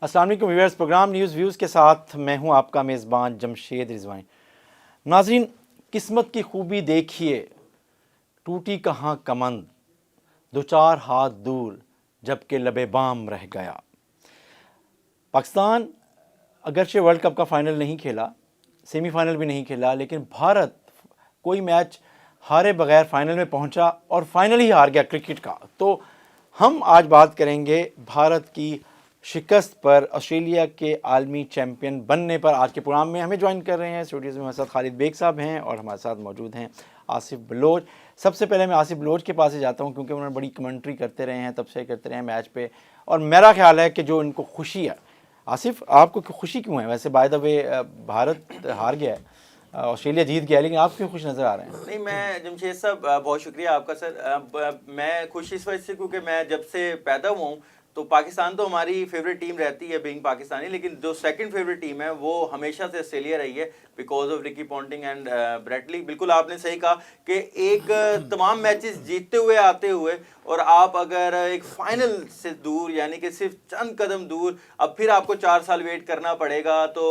السلام علیکم viewers, programme news views کے ساتھ میں ہوں آپ کا میزبان جمشید رضوان۔ ناظرین، قسمت کی خوبی دیکھیے، ٹوٹی کہاں کمند، دو چار ہاتھ دور جبکہ لبے بام رہ گیا۔ پاکستان اگرچہ ورلڈ کپ کا فائنل نہیں کھیلا، سیمی فائنل بھی نہیں کھیلا، لیکن بھارت کوئی میچ ہارے بغیر فائنل میں پہنچا اور فائنل ہی ہار گیا کرکٹ کا۔ تو ہم آج بات کریں گے بھارت کی شکست پر، آسٹریلیا کے عالمی چیمپئن بننے پر۔ آج کے پروگرام میں ہمیں جوائن کر رہے ہیں اسٹوڈیوز میں ہمارے ساتھ خالد بیگ صاحب ہیں اور ہمارے ساتھ موجود ہیں آصف بلوچ۔ سب سے پہلے میں آصف بلوچ کے پاس ہی جاتا ہوں کیونکہ انہوں نے بڑی کمنٹری کرتے رہے ہیں، تبصرے کرتے رہے ہیں میچ پہ، اور میرا خیال ہے کہ جو ان کو خوشی ہے۔ آصف، آپ کو خوشی کیوں ہے؟ ویسے بائی دا وے بھارت ہار گیا ہے، آسٹریلیا جیت گیا، لیکن آپ کیوں خوش نظر آ رہے ہیں؟ نہیں، میں جمشید صاحب بہت شکریہ آپ کا سر۔ میں خوش اس وجہ سے کیونکہ میں جب سے پیدا ہوا ہوں تو پاکستان تو ہماری فیوریٹ ٹیم رہتی ہے بینگ پاکستانی، لیکن جو سیکنڈ فیوریٹ ٹیم ہے وہ ہمیشہ سے آسٹریلیا رہی ہے بیکاز آف رکی پونٹنگ اینڈ بریٹلی۔ بالکل آپ نے صحیح کہا کہ ایک تمام میچز جیتتے ہوئے آتے ہوئے اور آپ اگر ایک فائنل سے دور، یعنی کہ صرف چند قدم دور، اب پھر آپ کو 4 سال ویٹ کرنا پڑے گا، تو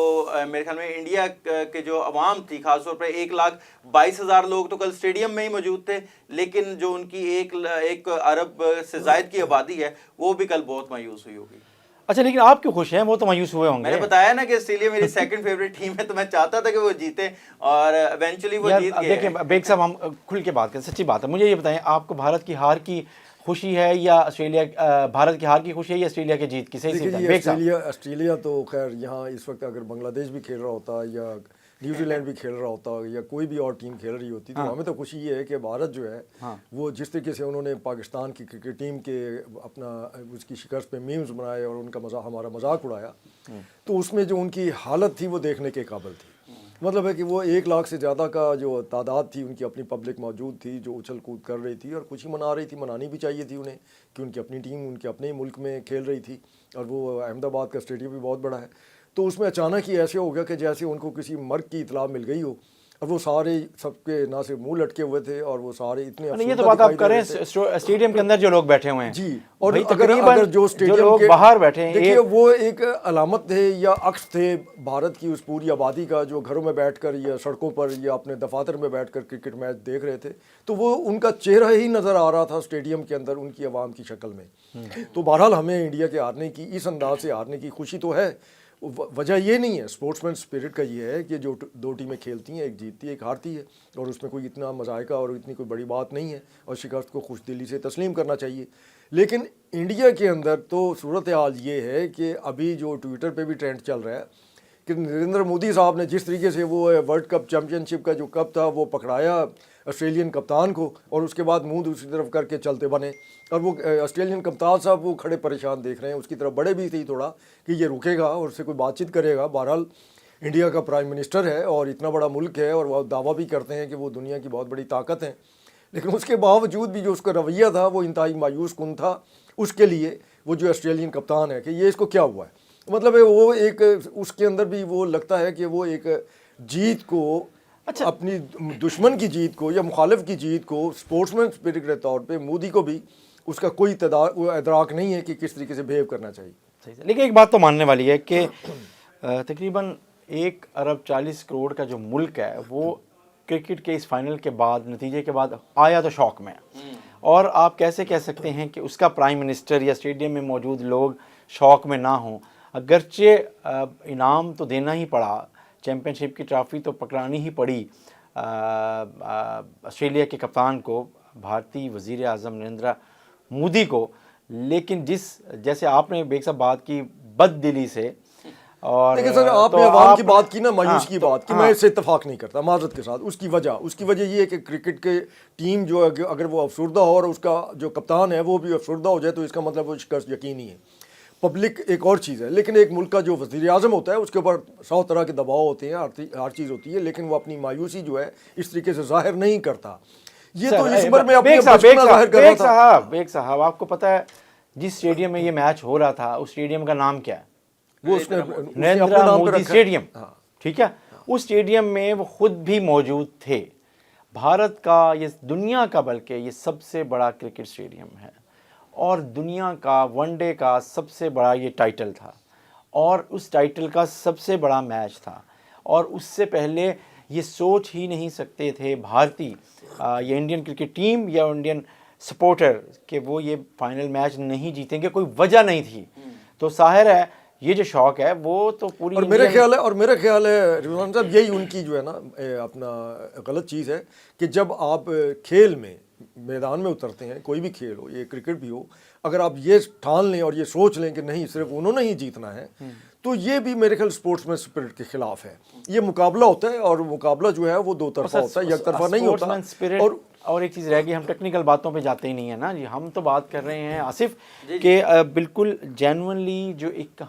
میرے خیال میں انڈیا کے جو عوام تھی، خاص طور پہ 1,22,000 لوگ تو کل اسٹیڈیم میں ہی موجود تھے، لیکن جو ان کی 1 ارب سے زائد کی آبادی ہے وہ بھی کل بہت مایوس ہوئی ہوگی۔ اچھا، لیکن آپ کیوں خوش ہیں؟ وہ تو مایوس ہوئے ہوں گے۔ میں نے بتایا نا کہ آسٹریلیا میری سیکنڈ فیوریٹ ٹیم ہے، تو میں چاہتا تھا کہ وہ جیتے اور ایونچولی وہ جیت گئے۔ دیکھیں بیگ صاحب، ہم کھل کے بات کریں، سچی بات ہے، مجھے یہ بتائیں، آپ کو بھارت کی ہار کی خوشی ہے یا آسٹریلیا، بھارت کی ہار کی خوشی ہے یا آسٹریلیا کی جیت کی؟ صحیح دیکھیے آسٹریلیا تو خیر یہاں اس وقت اگر بنگلہ دیش بھی کھیل رہا ہوتا یا نیوزی لینڈ بھی کھیل رہا ہوتا یا کوئی بھی اور ٹیم کھیل رہی ہوتی تو ہمیں تو خوشی یہ ہے کہ بھارت جو ہے وہ جس طریقے سے انہوں نے پاکستان کی کرکٹ ٹیم کے اپنا اس کی شکست پہ میمز بنائے اور ان کا ہمارا مذاق اڑایا، تو اس میں جو ان کی حالت تھی وہ دیکھنے کے قابل تھی۔ مطلب ہے کہ وہ 1 لاکھ سے زیادہ کا جو تعداد تھی ان کی اپنی پبلک موجود تھی جو اچھل کود کر رہی تھی اور خوشی منا رہی تھی، منانی بھی چاہیے تھی انہیں کہ ان کی اپنی ٹیم ان کے اپنے ملک میں کھیل رہی تھی، اور وہ احمد آباد کا اسٹیڈیم بھی بہت بڑا ہے۔ تو اس میں اچانک ہی ایسے ہو گیا کہ جیسے ان کو کسی مرگ کی اطلاع مل گئی ہو، اور وہ سارے سب کے نہ صرف منہ لٹکے ہوئے تھے اور وہ سارے اتنے یہ تو بات آپ کریں اسٹیڈیم کے اندر جو لوگ بیٹھے ہوئے ہیں جی، اور اگر جو اسٹیڈیم کے باہر بیٹھے ہیں، دیکھیے وہ ایک علامت تھے یا عکس تھے بھارت کی اس پوری آبادی کا جو گھروں میں بیٹھ کر یا سڑکوں پر یا اپنے دفاتر میں بیٹھ کر کرکٹ میچ دیکھ رہے تھے، تو وہ ان کا چہرہ ہی نظر آ رہا تھا اسٹیڈیم کے اندر ان کی عوام کی شکل میں۔ تو بہرحال ہمیں انڈیا کے ہارنے کی، اس انداز سے ہارنے کی خوشی تو ہے۔ وجہ یہ نہیں ہے، اسپورٹس مین اسپرٹ کا یہ ہے کہ جو 2 ٹیمیں کھیلتی ہیں، ایک جیتتی ہے ایک ہارتی ہے، اور اس میں کوئی اتنا مذائقہ اور اتنی کوئی بڑی بات نہیں ہے، اور شکست کو خوش دلی سے تسلیم کرنا چاہیے۔ لیکن انڈیا کے اندر تو صورتحال یہ ہے کہ ابھی جو ٹویٹر پہ بھی ٹرینڈ چل رہا ہے کہ نریندر مودی صاحب نے جس طریقے سے وہ ورلڈ کپ چیمپئن شپ کا جو کپ تھا وہ پکڑایا آسٹریلین کپتان کو، اور اس کے بعد منہ دوسری طرف کر کے چلتے بنے، اور وہ آسٹریلین کپتان صاحب وہ کھڑے پریشان دیکھ رہے ہیں، اس کی طرف بڑے بھی تھی تھوڑا کہ یہ رکے گا اور اس سے کوئی بات چیت کرے گا۔ بہرحال انڈیا کا پرائم منسٹر ہے اور اتنا بڑا ملک ہے، اور وہ دعویٰ بھی کرتے ہیں کہ وہ دنیا کی بہت بڑی طاقت ہے، لیکن اس کے باوجود بھی جو اس کا رویہ تھا وہ انتہائی مایوس کن تھا اس کے لیے، وہ جو آسٹریلین کپتان ہے کہ یہ اس کو کیا ہوا ہے۔ مطلب ہے وہ ایک اس کے اندر بھی وہ لگتا ہے کہ وہ ایک جیت کو، اپنی دشمن کی جیت کو یا مخالف کی جیت کو، اسپورٹس مین اسپرٹ کے طور پہ مودی کو بھی اس کا کوئی ادراک نہیں ہے کہ کس طریقے سے بہیو کرنا چاہیے۔ لیکن ایک بات تو ماننے والی ہے کہ تقریباً 1,40,00,000,000 کا جو ملک ہے وہ کرکٹ کے اس فائنل کے بعد، نتیجے کے بعد آیا تو شوق میں، اور آپ کیسے کہہ سکتے ہیں کہ اس کا پرائم منسٹر یا اسٹیڈیم میں موجود لوگ شوق میں نہ ہوں؟ اگرچہ انعام تو دینا ہی پڑا، چیمپئن شپ کی ٹرافی تو پکڑانی ہی پڑی آسٹریلیا کے کپتان کو، بھارتی وزیر اعظم نریندر مودی کو، لیکن جیسے آپ نے بیگ صاحب بات کی بد دلی سے، اور لیکن سر آپ نے عوام کی بات کی نا، مایوس کی بات کی، میں اس سے اتفاق نہیں کرتا معذرت کے ساتھ۔ اس کی وجہ یہ ہے کہ کرکٹ کے ٹیم جو اگر وہ افسردہ ہو اور اس کا جو کپتان ہے وہ بھی افسردہ ہو جائے تو اس کا مطلب وہ شکست یقینی ہے۔ پبلک ایک اور چیز ہے، لیکن ایک ملک کا جو وزیر اعظم ہوتا ہے اس کے اوپر 100 طرح کے دباؤ ہوتے ہیں، ہر چیز ہوتی ہے، لیکن وہ اپنی مایوسی جو ہے اس طریقے سے ظاہر نہیں کرتا۔ یہ تو اس عمر میں اپنے بچپنا ظاہر کر رہا تھا۔ بیگ صاحب، آپ کو پتہ ہے جس اسٹیڈیم میں یہ میچ ہو رہا تھا اس اسٹیڈیم کا نام کیا ہے؟ وہ اس نے نریندر مودی اسٹیڈیم، ٹھیک ہے؟ اس اسٹیڈیم میں وہ خود بھی موجود تھے۔ بھارت کا، یہ دنیا کا بلکہ یہ سب سے بڑا کرکٹ اسٹیڈیم ہے، اور دنیا کا ون ڈے کا سب سے بڑا یہ ٹائٹل تھا، اور اس ٹائٹل کا سب سے بڑا میچ تھا، اور اس سے پہلے یہ سوچ ہی نہیں سکتے تھے بھارتی یا انڈین کرکٹ ٹیم یا انڈین سپورٹر کہ وہ یہ فائنل میچ نہیں جیتیں گے، کوئی وجہ نہیں تھی. تو ظاہر ہے یہ جو شوق ہے وہ تو پوری اور میرا خیال ہے رضوان صاحب یہی ان کی جو ہے نا اپنا غلط چیز ہے کہ جب آپ کھیل میں میدان میں اترتے ہیں، کوئی بھی کھیل ہو، یہ کرکٹ بھی ہو، اگر آپ یہ ٹھان لیں اور یہ سوچ لیں کہ نہیں صرف انہوں نے ہی جیتنا ہے، تو یہ بھی میرے خیال سپورٹس میں اسپرٹ کے خلاف ہے. یہ مقابلہ ہوتا ہے اور مقابلہ جو ہے وہ دو طرفہ ہوتا ہے، یک طرفہ نہیں ہوتا. اور ایک چیز رہ گئی، ہم ٹیکنیکل باتوں پہ جاتے ہی نہیں ہیں نا جی. ہم تو بات کر رہے ہیں آصف کہ بالکل جینوئنلی جو ایک،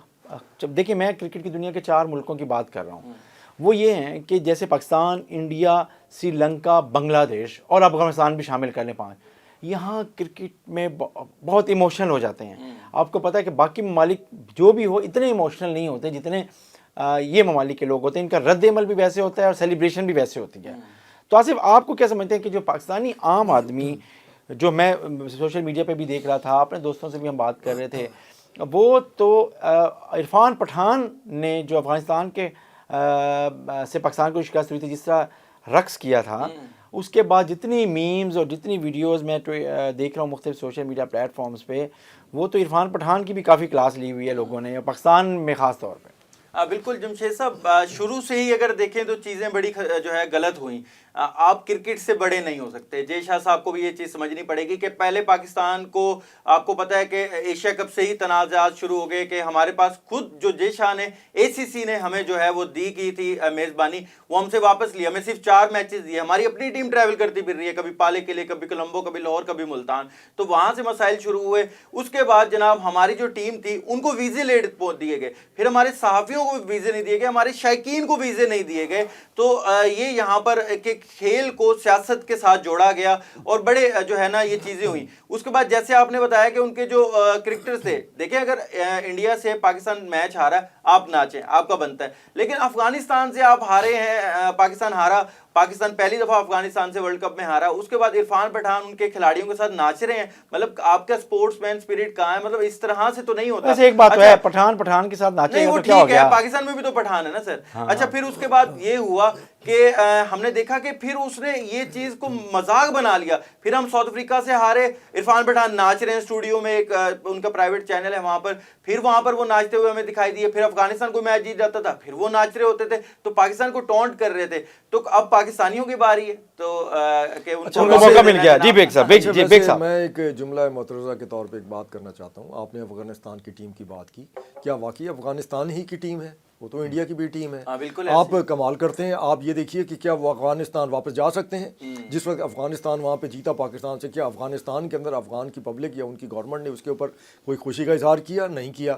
جب دیکھیں میں کرکٹ کی دنیا کے 4 ملکوں کی بات کر رہا ہوں، وہ یہ ہیں کہ جیسے پاکستان، انڈیا، سری لنکا، بنگلہ دیش اور افغانستان بھی شامل کر لیں 5، یہاں کرکٹ میں بہت ایموشنل ہو جاتے ہیں. آپ کو پتہ ہے کہ باقی ممالک جو بھی ہو اتنے ایموشنل نہیں ہوتے جتنے یہ ممالک کے لوگ ہوتے ہیں. ان کا رد عمل بھی ویسے ہوتا ہے اور سیلیبریشن بھی ویسے ہوتی ہے. تو آصف آپ کو کیا سمجھتے ہیں کہ جو پاکستانی عام آدمی، جو میں سوشل میڈیا پہ بھی دیکھ رہا تھا، اپنے دوستوں سے بھی ہم بات کر رہے تھے، وہ تو عرفان پٹھان نے جو افغانستان کے سے پاکستان کو شکست ہوئی تھی، جس طرح رقص کیا تھا، اس کے بعد جتنی میمز اور جتنی ویڈیوز میں دیکھ رہا ہوں مختلف سوشل میڈیا پلیٹ فارمز پہ، وہ تو عرفان پٹھان کی بھی کافی کلاس لی ہوئی ہے لوگوں نے، پاکستان میں خاص طور پہ. بالکل جمشید صاحب، شروع سے ہی اگر دیکھیں تو چیزیں بڑی جو ہے غلط ہوئیں. آپ کرکٹ سے بڑے نہیں ہو سکتے. جے شاہ صاحب کو بھی یہ چیز سمجھنی پڑے گی کہ پہلے پاکستان کو، آپ کو پتہ ہے کہ ایشیا کپ سے ہی تنازعات شروع ہو گئے کہ ہمارے پاس خود جو جے شاہ نے، اے سی سی نے ہمیں جو ہے وہ دی کی تھی میزبانی، وہ ہم سے واپس لی. ہمیں صرف 4 میچز دیے. ہماری اپنی ٹیم ٹریول کرتی پھر رہی ہے، کبھی پالے کے لیے، کبھی کولمبو، کبھی لاہور، کبھی ملتان. تو وہاں سے مسائل شروع ہوئے. اس کے بعد جناب ہماری جو ٹیم تھی ان کو ویزے لیٹ دیے گئے، پھر ہمارے صحافیوں کو ویزے نہیں دیے گئے، ہمارے شائقین کو ویزے نہیں دیے گئے. تو یہ یہاں پر کہ کھیل کو سیاست کے ساتھ جوڑا گیا اور بڑے جو ہے نا یہ چیزیں ہوئیں. اس کے بعد جیسے آپ نے بتایا کہ ان کے جو کرکٹرز تھے، دیکھیں اگر انڈیا سے پاکستان میچ ہارا ہے، آپ ناچیں، آپ کا بنتا ہے. لیکن افغانستان سے آپ ہارے ہیں، پاکستان ہارا، پاکستان پہلی دفعہ افغانستان سے ورلڈ کپ میں ہارا، اس کے بعد عرفان پٹھان ان کے کھلاڑیوں کے ساتھ ناچ رہے ہیں. مطلب آپ کا سپورٹس مین اسپرٹ کہاں ہے؟ مطلب اس طرح سے تو نہیں ہوتا. ایک بات تو ہے، پٹھان کے ساتھ ناچے نہیں، وہ ٹھیک ہے، پاکستان میں بھی تو پٹھان ہے نا سر. اچھا، پھر اس کے بعد یہ ہوا کہ ہم نے دیکھا کہ پھر اس نے یہ چیز کو مذاق بنا لیا. پھر ہم ساؤتھ افریقہ سے ہارے، عرفان پٹھان ناچ رہے ہیں اسٹوڈیو میں، ایک ان کا پرائیویٹ چینل ہے وہاں پر، پھر وہاں پر وہ ناچتے ہوئے ہمیں دکھائی دیے. پھر افغانستان کو میچ جیت جاتا تھا، پھر وہ ناچ رہے ہوتے تھے، تو پاکستان کو ٹونٹ کر رہے تھے. تو اب پاکستانیوں کی باری ہے تو کہ ان کو موقع مل گیا. جی بیگ صاحب، میں ایک جملہ معترضہ کے طور پہ ایک بات کرنا چاہتا ہوں. آپ نے افغانستان کی ٹیم کی بات کی، کیا واقعی افغانستان ہی کی ٹیم ہے؟ وہ تو انڈیا کی بھی ٹیم ہے. آپ کمال کرتے ہیں. آپ یہ دیکھیے کہ کیا وہ افغانستان واپس جا سکتے ہیں؟ جس وقت افغانستان وہاں پہ جیتا پاکستان سے، کیا افغانستان کے اندر افغان کی پبلک یا ان کی گورنمنٹ نے اس کے اوپر کوئی خوشی کا اظہار کیا؟ نہیں کیا.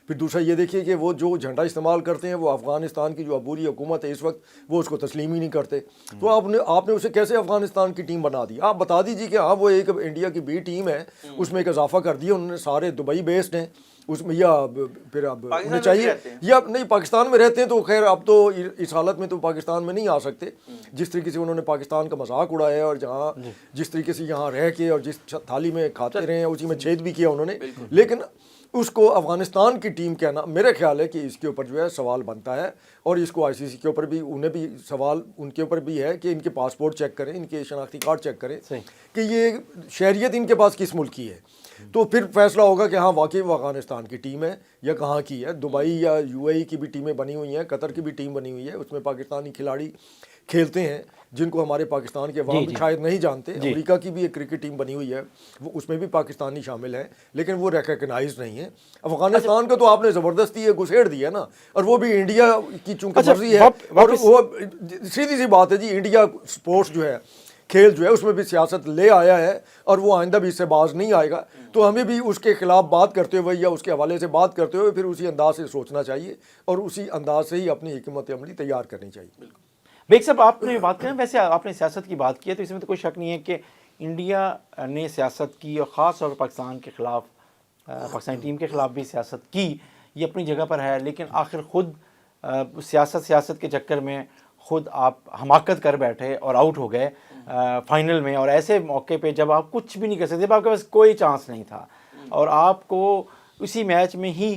پھر دوسرا یہ دیکھیے کہ وہ جو جھنڈا استعمال کرتے ہیں، وہ افغانستان کی جو عبوری حکومت ہے اس وقت، وہ اس کو تسلیم ہی نہیں کرتے. تو آپ نے اسے کیسے افغانستان کی ٹیم بنا دی؟ آپ بتا دیجیے کہ ہاں وہ ایک انڈیا کی بی ٹیم ہے، اس میں ایک اضافہ کر دیا انہوں نے، سارے دبئی بیسڈ ہیں اس میں، یا پھر اب انہیں چاہیے یا نہیں پاکستان میں رہتے ہیں تو خیر اب تو اس حالت میں تو پاکستان میں نہیں آ سکتے. جس طریقے سے انہوں نے پاکستان کا مذاق اڑایا ہے، اور جہاں جس طریقے سے یہاں رہ کے اور جس تھالی میں کھاتے رہے ہیں اسی میں چھید بھی کیا انہوں نے. لیکن اس کو افغانستان کی ٹیم کہنا، میرا خیال ہے کہ اس کے اوپر جو ہے سوال بنتا ہے. اور اس کو آئی سی سی کے اوپر بھی، انہیں بھی سوال ان کے اوپر بھی ہے کہ ان کے پاسپورٹ چیک کریں، ان کے شناختی کارڈ چیک کریں کہ یہ شہریت ان کے پاس کس ملک کی ہے. تو پھر فیصلہ ہوگا کہ ہاں واقعی وہ افغانستان کی ٹیم ہے یا کہاں کی ہے. دبئی یا یو اے ای کی بھی ٹیمیں بنی ہوئی ہیں، قطر کی بھی ٹیم بنی ہوئی ہے، اس میں پاکستانی کھلاڑی کھیلتے ہیں جن کو ہمارے پاکستان کے عوام بھی شاید نہیں جانتے. امریکہ کی بھی ایک کرکٹ ٹیم بنی ہوئی ہے، وہ اس میں بھی پاکستانی شامل ہیں، لیکن وہ ریکگنائز نہیں ہیں. افغانستان کو تو آپ نے زبردستی گھسیڑ دیا نا، اور وہ بھی انڈیا کی چونکہ مرضی ہے. اور وہ سیدھی سی بات ہے جی، انڈیا سپورٹس جو ہے، کھیل جو ہے، اس میں بھی سیاست لے آیا ہے اور وہ آئندہ بھی اس سے باز نہیں آئے گا. تو ہمیں بھی اس کے خلاف بات کرتے ہوئے یا اس کے حوالے سے بات کرتے ہوئے پھر اسی انداز سے سوچنا چاہیے اور اسی انداز سے ہی اپنی حکمت عملی تیار کرنی چاہیے. بیگ صاحب، آپ نے بات کریں، ویسے آپ نے سیاست کی بات کی ہے تو اس میں تو کوئی شک نہیں ہے کہ انڈیا نے سیاست کی، اور خاص طور پر پاکستان کے خلاف، پاکستانی ٹیم کے خلاف بھی سیاست کی، یہ اپنی جگہ پر ہے. لیکن آخر خود سیاست کے چکر میں خود آپ حماقت کر بیٹھے اور آؤٹ ہو گئے فائنل میں. اور ایسے موقع پہ جب آپ کچھ بھی نہیں کر سکتے، آپ کے پاس کوئی چانس نہیں تھا، اور آپ کو اسی میچ میں ہی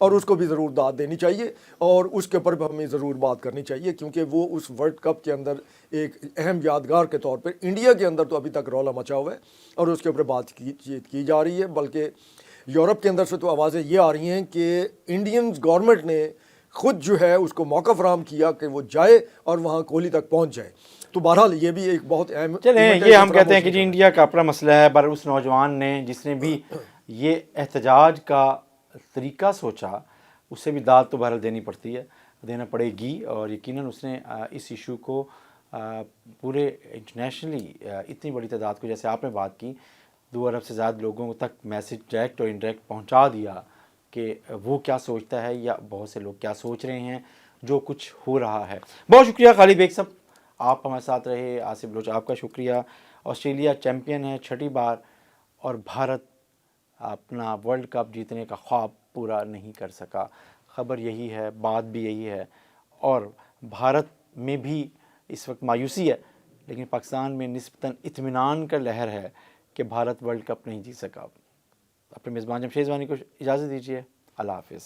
اور اس کو بھی ضرور داد دینی چاہیے اور اس کے اوپر بھی ہمیں ضرور بات کرنی چاہیے، کیونکہ وہ اس ورلڈ کپ کے اندر ایک اہم یادگار کے طور پر انڈیا کے اندر تو ابھی تک رولا مچا ہوا ہے اور اس کے اوپر بات کی جا رہی ہے، بلکہ یورپ کے اندر سے تو آوازیں یہ آ رہی ہیں کہ انڈین گورنمنٹ نے خود جو ہے اس کو موقع فراہم کیا کہ وہ جائے اور وہاں کوہلی تک پہنچ جائے۔ تو بہرحال یہ بھی ایک بہت اہم چلیں ایونٹ ہے یہ جس ہم طرح کہتے ہیں موسم کہ جی کا۔ انڈیا کا اپنا مسئلہ ہے، پر اس نوجوان نے جس نے بھی یہ احتجاج کا طریقہ سوچا اسے بھی داد تو بہرحال دینی پڑتی ہے، دینا پڑے گی، اور یقیناً اس نے اس ایشو کو پورے انٹرنیشنلی اتنی بڑی تعداد کو، جیسے آپ نے بات کی، 2 ارب سے زیادہ لوگوں تک میسج ڈائریکٹ اور انڈائریکٹ پہنچا دیا کہ وہ کیا سوچتا ہے یا بہت سے لوگ کیا سوچ رہے ہیں جو کچھ ہو رہا ہے۔ بہت شکریہ خالد بیگ صاحب، آپ ہمارے ساتھ رہے۔ آصف بلوچ آپ کا شکریہ۔ آسٹریلیا چیمپئن ہے 6ٹھی بار، اور بھارت اپنا ورلڈ کپ جیتنے کا خواب پورا نہیں کر سکا۔ خبر یہی ہے، بات بھی یہی ہے، اور بھارت میں بھی اس وقت مایوسی ہے، لیکن پاکستان میں نسبتاً اطمینان کا لہر ہے کہ بھارت ورلڈ کپ نہیں جیت سکا۔ اپنے میزبان جمشید وانی کو اجازت دیجیے، اللہ حافظ۔